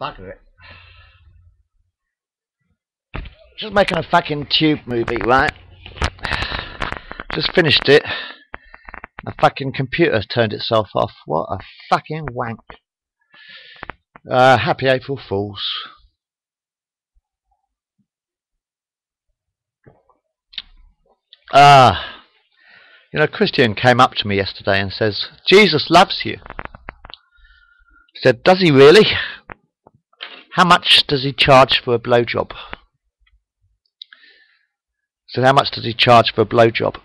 Bugger it. Just making a fucking tube movie, right? Just finished it. The fucking computer turned itself off. What a fucking wank. Happy April Fools. You know, Christian came up to me yesterday and says, Jesus loves you. I said, does he really? How much does he charge for a blowjob? I said, how much does he charge for a blowjob?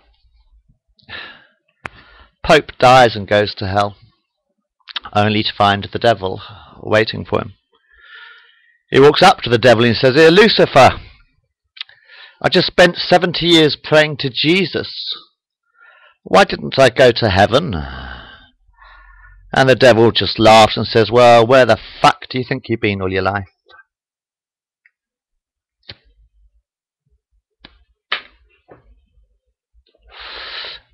Pope dies and goes to hell, only to find the devil waiting for him. He walks up to the devil and says, here, Lucifer, I just spent 70 years praying to Jesus. Why didn't I go to heaven? And the devil just laughs and says, well, where the fuck do you think you've been all your life?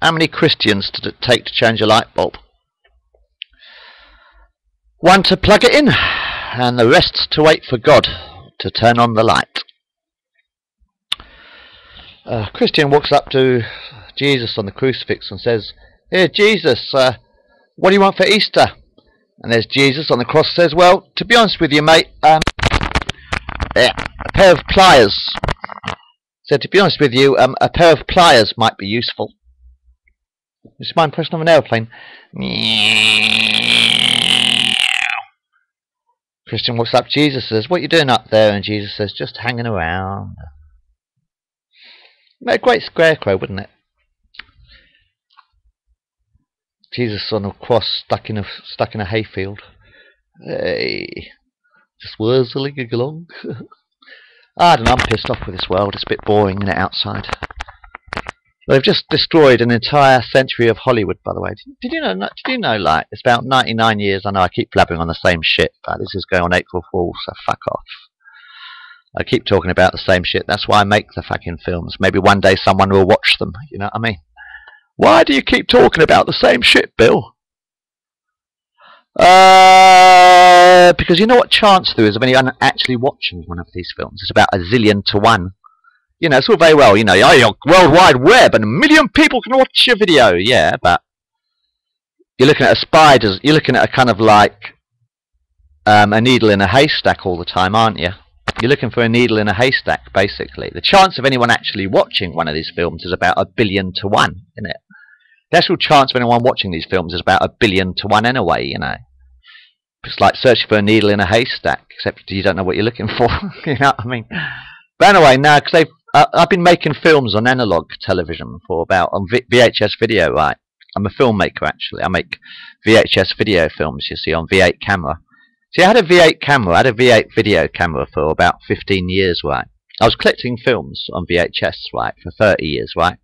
How many Christians did it take to change a light bulb? One to plug it in, and the rest to wait for God to turn on the light. Christian walks up to Jesus on the crucifix and says, here, Jesus, what do you want for Easter? And there's Jesus on the cross says, well, to be honest with you, mate, a pair of pliers. So to be honest with you, a pair of pliers might be useful. This is my impression of an aeroplane. Christian walks up to Jesus and says, what are you doing up there? And Jesus says, just hanging around. A great scarecrow, wouldn't it? Jesus on a cross stuck in a hayfield. Hey, just whistling along. I don't know, I'm pissed off with this world. It's a bit boring, isn't it, outside? They've just destroyed an entire century of Hollywood, by the way. Did you know, like, it's about 99 years, I know I keep blabbering on the same shit, but this is going on April Fool's, so fuck off. I keep talking about the same shit, that's why I make the fucking films. Maybe one day someone will watch them, you know what I mean? Why do you keep talking about the same shit, Bill? Because you know what chance there is of anyone actually watching one of these films? It's about 1,000,000,000 to 1. You know, it's all very well, you know, you're World Wide Web and 1,000,000 people can watch your video, yeah, but you're looking at a spider, you're looking at a kind of like a needle in a haystack all the time, aren't you? You're looking for a needle in a haystack, basically. The chance of anyone actually watching one of these films is about 1,000,000,000 to 1, isn't it? The actual chance of anyone watching these films is about 1,000,000,000 to 1 anyway, you know. It's like searching for a needle in a haystack, except you don't know what you're looking for, you know what I mean? But anyway, now, because I've been making films on analog television for about, on VHS video, right? I'm a filmmaker, actually. I make VHS video films, you see, on V8 camera. See, I had a V8 camera, I had a V8 video camera for about 15 years, right? I was collecting films on VHS, right, for 30 years, right?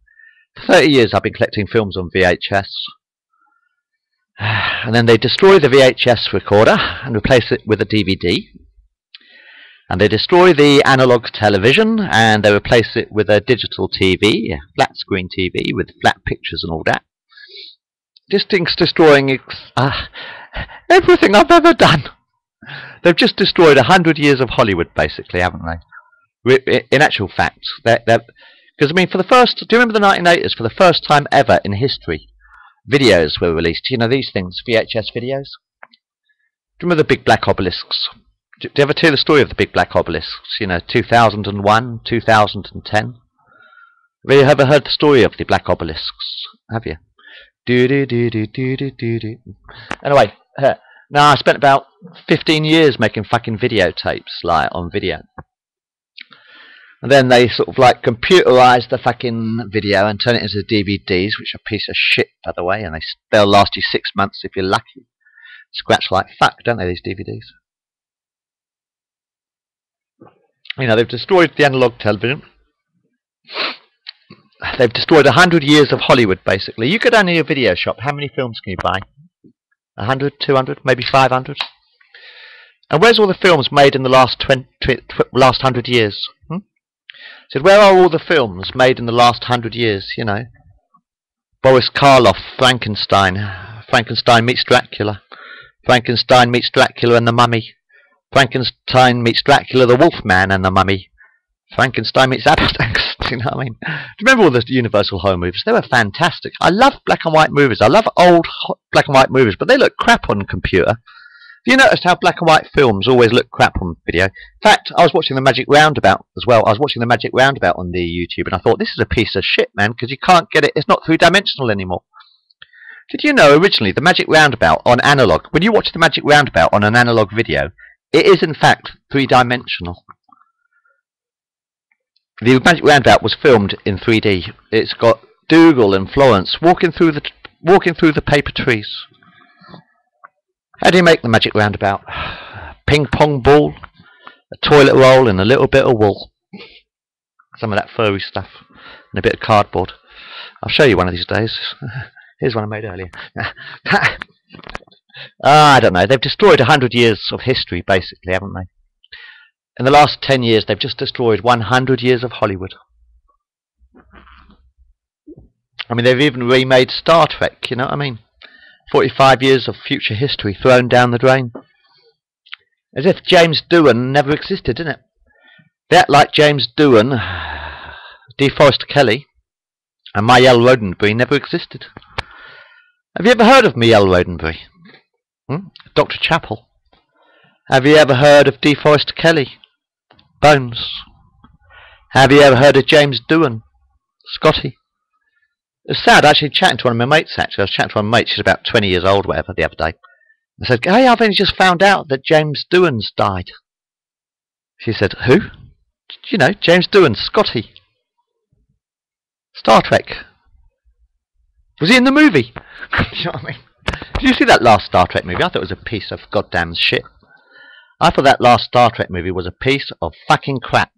For 30 years I've been collecting films on VHS. And then they destroy the VHS recorder and replace it with a DVD. And they destroy the analog television and they replace it with a digital TV, flat screen TV with flat pictures and all that. Just destroying everything I've ever done. They've just destroyed 100 years of Hollywood, basically, haven't they? In actual fact, because I mean, do you remember the 1980s? For the first time ever in history, videos were released. You know these things, VHS videos. Do you remember the big black obelisks? Do you ever tell the story of the big black obelisks? You know, 2001, 2010. Have you ever heard the story of the black obelisks? Have you? Anyway, now I spent about 15 years making fucking videotapes, like on video. And then they sort of like computerized the fucking video and turn it into DVDs, which are a piece of shit, by the way, and they'll last you 6 months if you're lucky. Scratch like fuck, don't they, these DVDs? You know, they've destroyed the analog television. They've destroyed 100 years of Hollywood, basically. You go down to your video shop, how many films can you buy? 100, 200, maybe 500? And where's all the films made in the last 100 years? Said, where are all the films made in the last 100 years, you know? Boris Karloff, Frankenstein. Frankenstein meets Dracula. Frankenstein meets Dracula and the Mummy. Frankenstein meets Dracula, the Wolfman, and the Mummy. Frankenstein meets Abbott. You know what I mean? Do you remember all the Universal horror movies? They were fantastic. I love black and white movies. I love old black and white movies, but they look crap on computer. Have you noticed how black and white films always look crap on video? In fact, I was watching The Magic Roundabout as well. I was watching The Magic Roundabout on the YouTube, and I thought, this is a piece of shit, man, because you can't get it. It's not three-dimensional anymore. Did you know originally The Magic Roundabout on analog, when you watch The Magic Roundabout on an analog video, it is in fact three-dimensional. The Magic Roundabout was filmed in 3D. It's got Dougal and Florence walking through the paper trees. How do you make the Magic Roundabout? Ping pong ball, a toilet roll, and a little bit of wool. Some of that furry stuff, and a bit of cardboard. I'll show you one of these days. Here's one I made earlier. I don't know. They've destroyed 100 years of history, basically, haven't they? In the last 10 years, they've just destroyed 100 years of Hollywood. I mean, they've even remade Star Trek, you know what I mean? 45 years of future history thrown down the drain. As if James Doohan never existed, didn't it? They act like James Doohan, DeForest Kelley, and Miel Roddenberry never existed. Have you ever heard of Miel Roddenberry? Dr. Chappell. Have you ever heard of DeForest Kelley? Bones. Have you ever heard of James Doohan? Scotty. It's sad, actually chatting to one of my mates, actually. I was chatting to one of my mates, she's about 20 years old, whatever, the other day. I said, hey, I've only just found out that James Doohan's died. She said, who? You know, James Doohan, Scotty. Star Trek. Was he in the movie? You know what I mean? Did you see that last Star Trek movie? I thought it was a piece of goddamn shit. I thought that last Star Trek movie was a piece of fucking crap.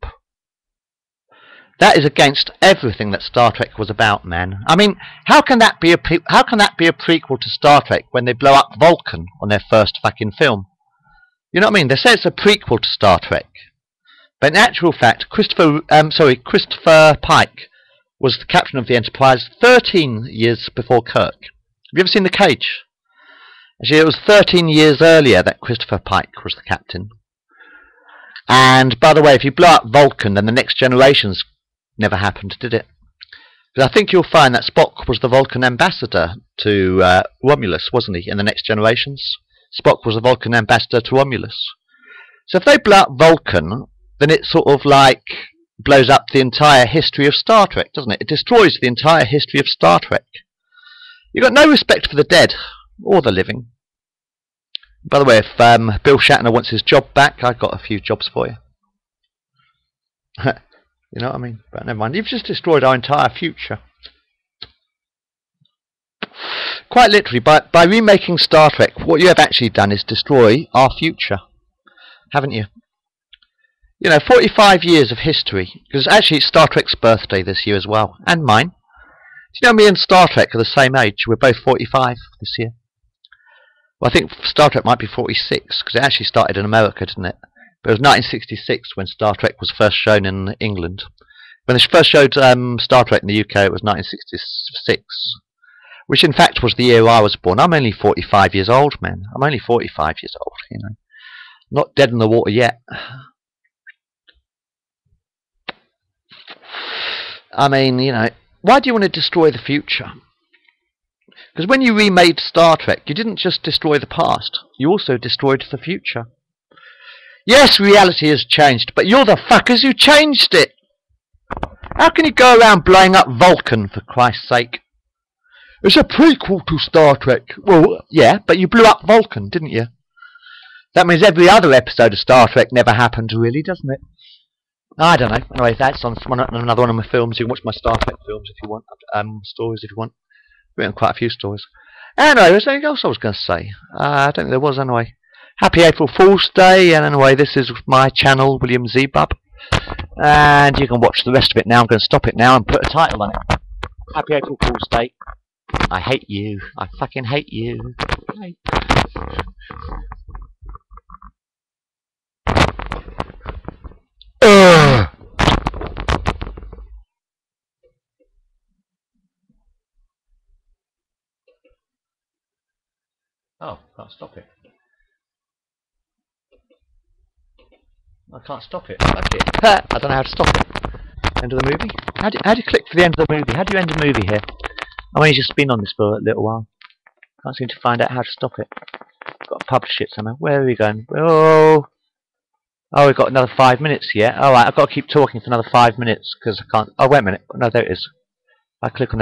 That is against everything that Star Trek was about, man. I mean, how can that be a prequel to Star Trek when they blow up Vulcan on their first fucking film? You know what I mean? They say it's a prequel to Star Trek, but in actual fact, Christopher Pike was the captain of the Enterprise 13 years before Kirk. Have you ever seen The Cage? Actually, it was 13 years earlier that Christopher Pike was the captain. And by the way, if you blow up Vulcan, then the Next Generations never happened, did it? Because I think you'll find that Spock was the Vulcan ambassador to Romulus, wasn't he, in the Next Generations? Spock was the Vulcan ambassador to Romulus. So if they blow up Vulcan, then it sort of like blows up the entire history of Star Trek, doesn't it? It destroys the entire history of Star Trek. You've got no respect for the dead or the living. By the way, if Bill Shatner wants his job back, I've got a few jobs for you. You know what I mean? But never mind. You've just destroyed our entire future. Quite literally, by remaking Star Trek, what you have actually done is destroy our future. Haven't you? You know, 45 years of history. Because actually it's Star Trek's birthday this year as well. And mine. Do you know me and Star Trek are the same age? We're both 45 this year. Well, I think Star Trek might be 46, because it actually started in America, didn't it? But it was 1966 when Star Trek was first shown in England. When they first showed Star Trek in the UK, it was 1966. Which in fact was the year I was born. I'm only 45 years old, man. I'm only 45 years old, you know. Not dead in the water yet. I mean, you know, why do you want to destroy the future? Because when you remade Star Trek, you didn't just destroy the past, you also destroyed the future. Yes, reality has changed, but you're the fuckers who changed it! How can you go around blowing up Vulcan, for Christ's sake? It's a prequel to Star Trek. Well, yeah, but you blew up Vulcan, didn't you? That means every other episode of Star Trek never happened, really, doesn't it? I don't know. Anyway, that's on another one of my films. You can watch my Star Trek films if you want. Stories if you want. I've written quite a few stories. Anyway, there's anything else I was going to say. I don't think there was anyway. Happy April Fool's Day. And anyway, this is my channel, WilliamZeebub. And you can watch the rest of it now. I'm going to stop it now and put a title on it. Happy April Fool's Day. I hate you. I fucking hate you. Okay. Oh, can't stop it. I can't stop it. Fuck it. I don't know how to stop it. End of the movie? How do you click for the end of the movie? How do you end a movie here? I've only just been on this for a little while. Can't seem to find out how to stop it. Got to publish it somewhere. Where are we going? Oh, we've got another 5 minutes yet. Alright, I've got to keep talking for another 5 minutes because I can't. Oh, wait a minute. No, there it is. I click on